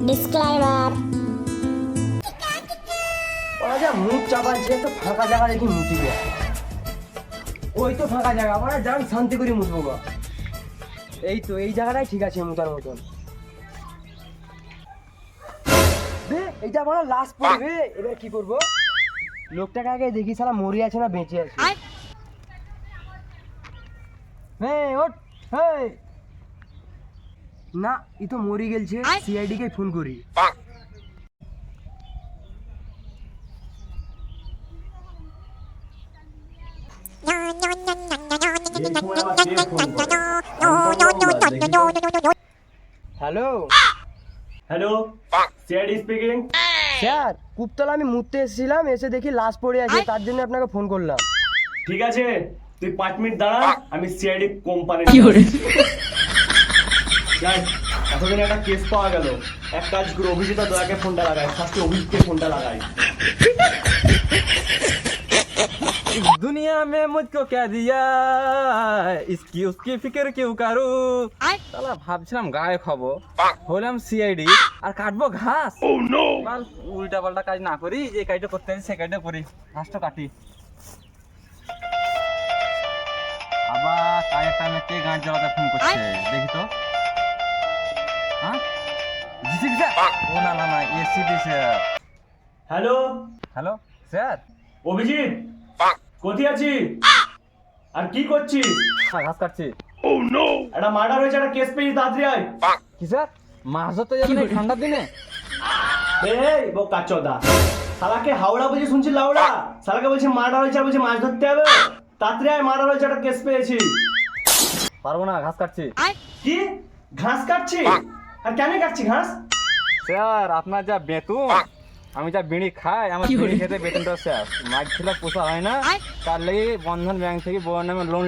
Disclaimer. ওরা যা মুখ চাপাচ্ছে একটু ফাঁকা জায়গা দেখি মুটিবে। ওই তো ফাঁকা জায়গা, আমরা যান শান্তি করে মুতবো গো। এই তো এই জায়গাটাই ঠিক আছে মুতার মতন। বে এইটা বড় লাশ পড়বে, এবার কি করব? লোকটাকে আগে দেখি শালা মরে আছে না বেঁচে আছে। এই ওঠ, এই না ই তো মরে গেলছে, সিআইডি কে ফোন করি। Hello hello, CID speaking. Sir, Kuptala আমি মুততে এসেছিলাম, এসে দেখি লাশ পড়ে আছে, তার জন্য আপনাকে ফোন করলাম। ঠিক আছে, তুই 5 মিনিট দাঁড়া, আমি সিআইডি কোম্পানি। এতদিন একটা কেস পাওয়া গেল। এক কাজ করে অভিজিৎ আর দয়াকে ফোনটা লাগায়, ফার্স্টে অভিজিৎকে ফোনটা লাগায়। दुनिया में मुझको क्या दिया इसकी उसकी फिक्र क्यों करूं साला ভাবছিলাম গায়ে খাবো, হলাম সিআইডি আর কাটবো ঘাস। বাল উল্টা পাল্টা কাজ না করি, যে কাজটা করতে হয় সে কাজটা করি, ঘাসটা কাটি। আবার কাজের টাইমে কে গান চালাতে ফোন করছে দেখি তো। হ্যাঁ জিসি স্যার? ও না না না, এসি দিছে। হ্যালো হ্যালো স্যার, অভিজিৎ, কোথায় আছিস আর কি করছিস? ঘাস কাটছি। একটা মার্ডার হয়েছে, একটা কেস পেয়েছি, তাড়াতাড়ি আয়। কি স্যার, মাছ ধরতে যাবেন এই ঠান্ডার দিনে? এই বোকাচোদা, শালাকে হাওড়া বুঝে শুনছি লাউড়া, শালাকে বলছে মার্ডার হয়েছে আর বলছে মাছ ধরতে হবে। তাড়াতাড়ি আয়, মার্ডার হয়েছে, একটা কেস পেয়েছি। পারবো না, ঘাস কাটছি। কি ঘাস কাটছি? আর কেন কাটছি ঘাস? স্যার আপনার যা বেতন, আমি যা বিড়ি খাই, আমার বিড়ি খেতে বেতনটা স্যার মাছ ছিল পোষা হয় না, তার লেগে বন্ধন ব্যাংক থেকে বউয়ের নামে লোন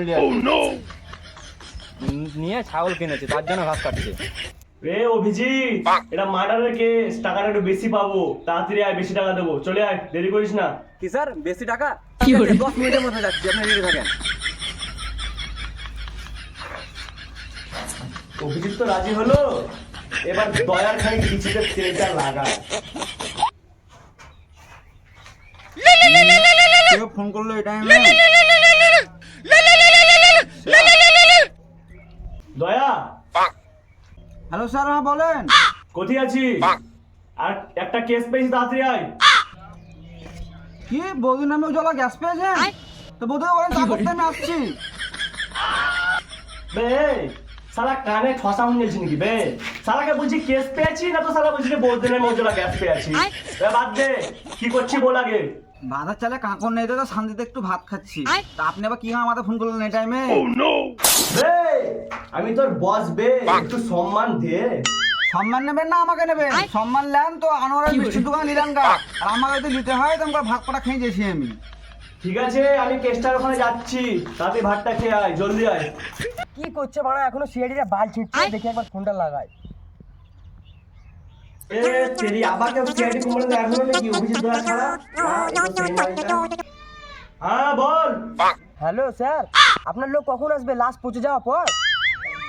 নিয়ে ছাগল কিনেছি, তার জন্য ঘাস কাটছি। রে অভিজিৎ, এটা মার্ডারের কেস, টাকাটা একটু বেশি পাবো, তাড়াতাড়ি আয়, বেশি টাকা দেবো, চলে আয়, দেরি করিস না। কি স্যার বেশি টাকা? 10 মিনিটের মধ্যে যাচ্ছি, আপনি রেডি থাকেন। অভিজিৎ তো রাজি হলো, এবার দয়ার খাই কিছুতে তেলটা লাগায়। কেউ ফোন করলো এই টাইমে? দয়া, হ্যালো স্যার, হ্যাঁ বলেন। কোথায় আছিস? আর একটা কেস পেয়েছি, তাড়াতাড়ি আয়। কি বৌদির নামে উজালা গ্যাস পেয়েছেন? তো বৌদি বলেন তা করতে আমি আসছি। বে শালা কানে ঠসা হয়ে গেছে নাকি বে? শালাকে বলছি কেস পেয়েছি না, তো শালা বলছি যে বহুত দিনের মজুরা গ্যাস পেয়েছি। বাদ দে, কি করছি বল আগে। বাজার চালে কাঁকড় নেই তো শান্তিতে একটু ভাত খাচ্ছি, তা আপনি আবার কি আমাদের ফোন করলেন এই টাইমে? বে আমি তোর বস বে, একটু সম্মান দে। সম্মান নেবেন না আমাকে নেবেন? সম্মান নেন তো আনোয়ারের মিষ্টির দোকানে নিলাম গা, আর আমাকে যদি নিতে হয় তো আমরা ভাত কটা খেয়ে যেছি আমি। ঠিক আছে, আমি কেসটার ওখানে যাচ্ছি, তাতে ভাতটা খেয়ে আয়, জলদি আয়। কি করছে বাড়া, এখনো সিআইডিটা বাল ছিটছে, দেখি একবার ফোনটা লাগাই। এ তেরি আবার কেউ সিআইডি কোম্পানি এখনো নাকি অভিজিৎ দয়া ছাড়া? হ্যাঁ বল। হ্যালো স্যার, আপনার লোক কখন আসবে লাশ পচে যাওয়ার পর?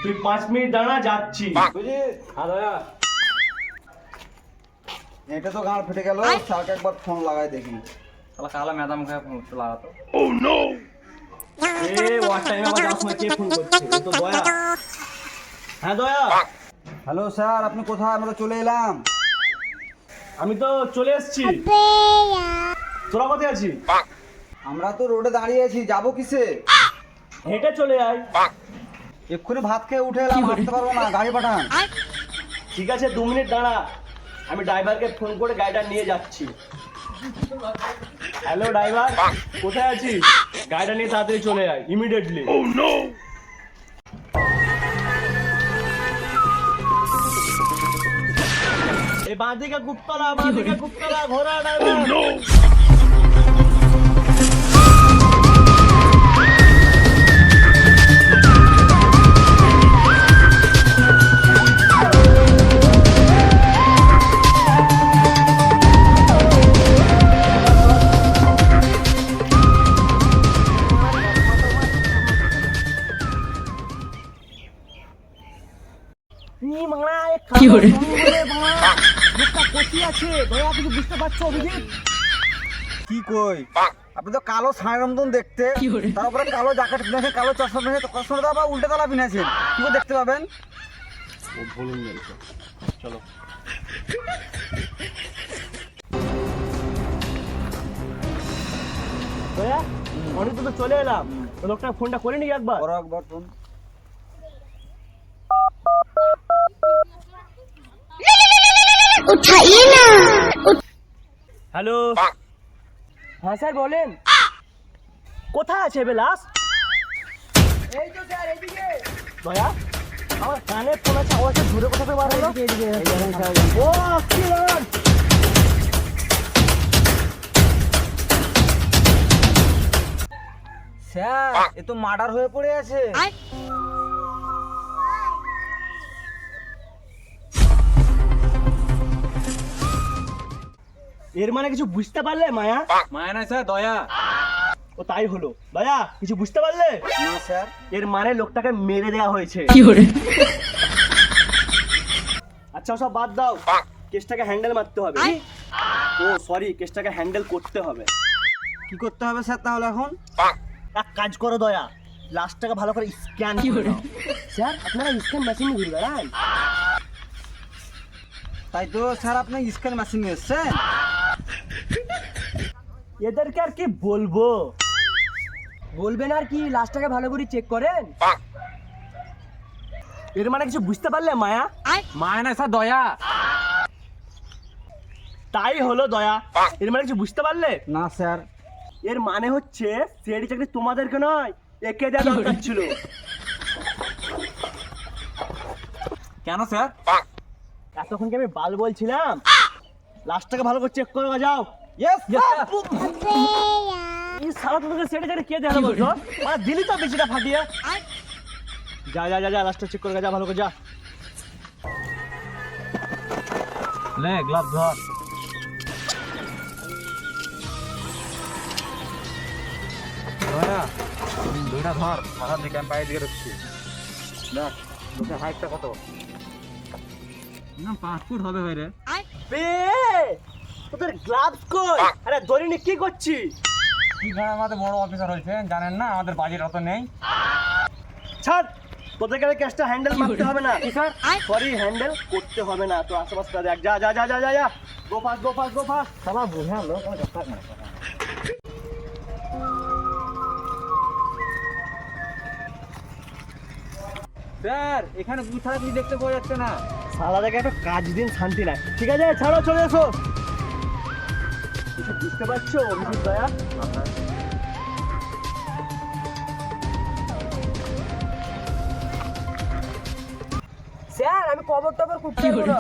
তুই 5 মিনিট দাঁড়া, যাচ্ছি। এটা তো গাঁড় ফেটে গেল, স্যারকে একবার ফোন লাগাই দেখি। শালা কালা ম্যাডাম কে ফোন লাগাতো। এ ওয়ার টাইমে আবার যাওয়ার সময় কে ফোন করছে? এ তো দয়া। হ্যাঁ দয়া, হ্যালো স্যার, আপনি কোথায়? আমরা তো চলে এলাম। আমি তো চলে এসেছি। তোরা কোথায় আছিস? আমরা তো রোডে দাঁড়িয়ে আছি, যাবো কিসে? হেঁটে চলে আয়। এক্ষুনি ভাত খেয়ে উঠে এলাম, হাঁটতে পারবো না, গাড়ি পাঠান। ঠিক আছে, 2 মিনিট দাঁড়া, আমি ড্রাইভারকে ফোন করে গাড়িটা নিয়ে যাচ্ছি। হ্যালো ড্রাইভার, কোথায় আছিস? গাড়িটা নিয়ে তাড়াতাড়ি চলে আয়, ইমিডিয়েটলি। এই বাঁদিকে গুপ্তলা, বাঁদিকে গুপ্তলা, ঘোড়া ড্রাইভার। কি মাংলা, কি করে? আছে দয়া, কিছু বুঝতে পারছো অভিজিৎ? কি কই আপনি তো কালো ছায়ের মতন দেখতে, তারপরে কালো জ্যাকেট পিনেছেন, কালো চশমা পিনেছেন, তো চশমাটা আবার উল্টে তালা পিনেছেন, কি করে দেখতে পাবেন? ও ভুলুন গেছে, চলো। দয়া, অনেক দূর তো চলে এলাম, তো লোকটা ফোনটা করে নি একবার। বড় একবার ফোন। হ্যালো, হ্যাঁ স্যার বলেন। কোথায় আছে বেলাস? এই তো স্যার এদিকে। দয়া, আমার কানে ফোন আছে, আওয়াজটা ধরে কোথা থেকে বার হলো? এদিকে ও কিরণ, স্যার এ তো মার্ডার হয়ে পড়ে আছে। এর মানে কিছু বুঝতে পারলে মায়া? মায়া নাই স্যার, দয়া। ও তাই হলো। দয়া, কিছু বুঝতে পারলে? না স্যার। এর মানে লোকটাকে মেরে দেওয়া হয়েছে। আচ্ছা সব বাদ দাও, কেসটাকে হ্যান্ডেল মারতে হবে। ও সরি, কেসটাকে হ্যান্ডেল করতে হবে। কি করতে হবে স্যার তাহলে এখন? এক কাজ করো দয়া, লাশটাকে ভালো করে স্ক্যান করে নাও। স্যার আপনারা স্ক্যান মেশিন ঘুরে বেড়ান? তাই তো স্যার, আপনি স্ক্যান মেশিন নিয়ে এসছেন? এদেরকে আর কি বলবো? বলবেন আর কি, লাস্টটাকে ভালো করে চেক করেন। এর মানে কিছু বুঝতে পারলে মায়া? মায়া নাই স্যার, দয়া। তাই হলো দয়া, এর মানে কিছু বুঝতে পারলে? না স্যার। এর মানে হচ্ছে সিআইডি চাকরি তোমাদেরকে নয়, একে দেওয়া দরকার ছিল। কেন স্যার? এতক্ষণ কি আমি বাল বলছিলাম? লাস্টটাকে ভালো করে চেক করে যাও। Yes sir. এই সারা তোকে সেটা যেটা কে দেখালো বলছো? মানে দিলি তো বেশিটা ফাটিয়ে। যা যা যা যা, লাস্টটা চেক করে যা, ভালো করে যা। লে গ্লাভ ধর। দয়া, দুইটা ধর, মাথার দিকে আমি পায়ের দিকে রাখছি। দেখ লোকের হাইটটা কত? না 5 ফুট হবে ভাই রে। বে, তোদের গ্লাভস কই? আরে দরিনি কি করছিস? কি গান আমাদের বড় অফিসার হয়েছেন, জানেন না আমাদের বাজেট অত নেই। ছাড়, তোদেরকে আর কেসটা হ্যান্ডেল করতে হবে না। সরি, হ্যান্ডেল করতে হবে না। তো আশেপাশে দেখ, যা যা যা যা যা যা, গো ফাস্ট গো ফাস্ট গো ফাস্ট। সালা বুঝা লোক আমার কথা না। স্যার এখানে বুথ ছাড়া কিছু দেখতে পাওয়া যাচ্ছে না। সালা দেখে একটা কাজ দিন শান্তি নাই। ঠিক আছে, ছাড়ো, চলে এসো। কিছু বুঝতে পারছো অভিজিৎ দয়া? স্যার আমি কবর টবর করতে পারবো না।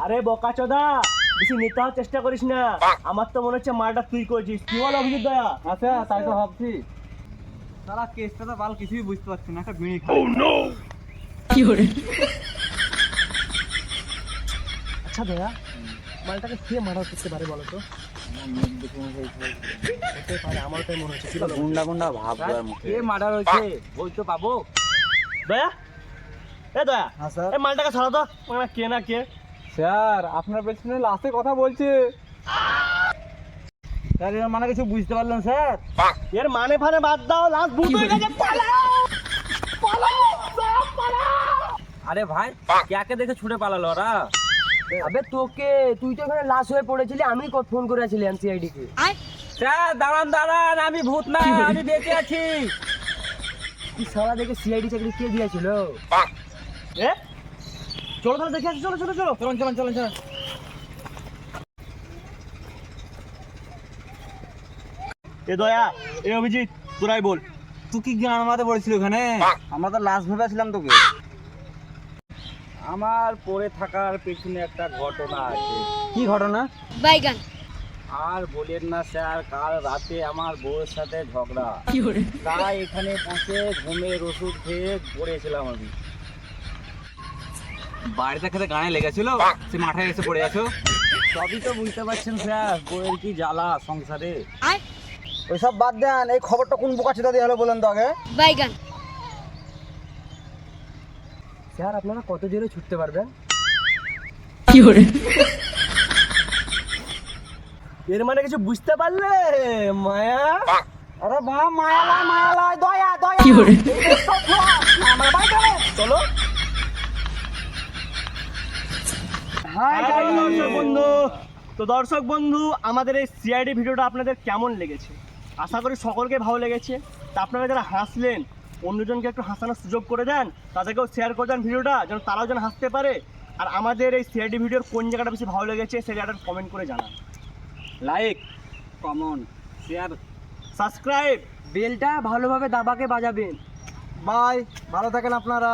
আরে বোকাচোদা, বেশি নিতে হওয়ার চেষ্টা করিস না। আমার তো মনে হচ্ছে মারটা তুই করেছিস। কি বল অভিজিৎ দয়া? আচ্ছা তাই তো ভাবছি। সারা কেসটা তো বাল কিছুই বুঝতে পারছি না, একটা বিড়ি খাই। আচ্ছা দয়া, মালটাকে কে মার্ডার করতে পারে বলো তো? হতে পারে, আমার তাই মনে হচ্ছে। কি বলো? গুন্ডা গুন্ডা ভাব আর মুখে। কে মার্ডার হয়েছে বলতে পাবো? দয়া, এ দয়া, হ্যাঁ স্যার। এই মালটাকে ছাড়া তো। মানে কে না কে? স্যার আপনার পেছনে লাস্টে কথা বলছে। স্যার এর মানে কিছু বুঝতে পারলেন স্যার? এর মানে ফানে বাদ দাও, লাস্ট ভূত হয়ে গেছে। পালাও, পালাও, সব পালাও। আরে ভাই কাকে দেখে ছুটে পালালো ওরা? আবে তোকে, তুই তো এখানে লাশ হয়ে পড়েছিলি, আমি ফোন করেছিলাম সিআইডি কে। স্যার দাঁড়ান দাঁড়ান, আমি ভূত না, আমি বেঁচে আছি। তুই সারা দেখে সিআইডি চাকরি কে দিয়েছিল? এ চলো তাহলে দেখে আসি, চলো চলো চলো। চলুন চলুন চলুন চলুন। এ দয়া, এ অভিজিৎ, তোরাই বল। তুই কি গান মারতে পড়েছিল ওখানে? আমরা তো লাস্ট ভেবেছিলাম তোকে। আমার পড়ে থাকার পেছনে একটা ঘটনা আছে। কি ঘটনা? বাইগান আর বলেন না স্যার, কাল রাতে আমার বউয়ের সাথে ঝগড়া। তাই এখানে বসে ঘুমের ওষুধ খেয়ে পড়েছিলাম আমি। বাড়িতে খেতে গানে লেগেছিল, সে মাথায় এসে পড়ে আছো। সবই তো বুঝতে পারছেন স্যার, বউয়ের কি জ্বালা সংসারে। ওইসব বাদ দেন, এই খবরটা কোন বোকাচোদা দিয়ে হলো বলেন তো আগে? বাইগান স্যার আপনারা কত জোরে ছুটতে পারবেন? এর মানে কিছু বুঝতে পারলে মায়া? আরে মা মায়ালয় দয়া দয়া আমার বাড়ি চলো। চলো। হাই দর্শক বন্ধু, তো দর্শক বন্ধু, আমাদের এই সিআইডি ভিডিওটা আপনাদের কেমন লেগেছে? আশা করি সকলকে ভালো লেগেছে। তা আপনারা যারা হাসলেন, অন্যজনকে একটু হাসানোর সুযোগ করে দেন, তাদেরকেও শেয়ার করে দেন ভিডিওটা, যেন তারাও যেন হাসতে পারে। আর আমাদের এই সিআইডি ভিডিওর কোন জায়গাটা বেশি ভালো লেগেছে সেই জায়গাটা কমেন্ট করে জানান। Like, common share subscribe. বেলটা ভালোভাবে দাবাকে বাজাবেন। বাই, ভালো থাকেন আপনারা।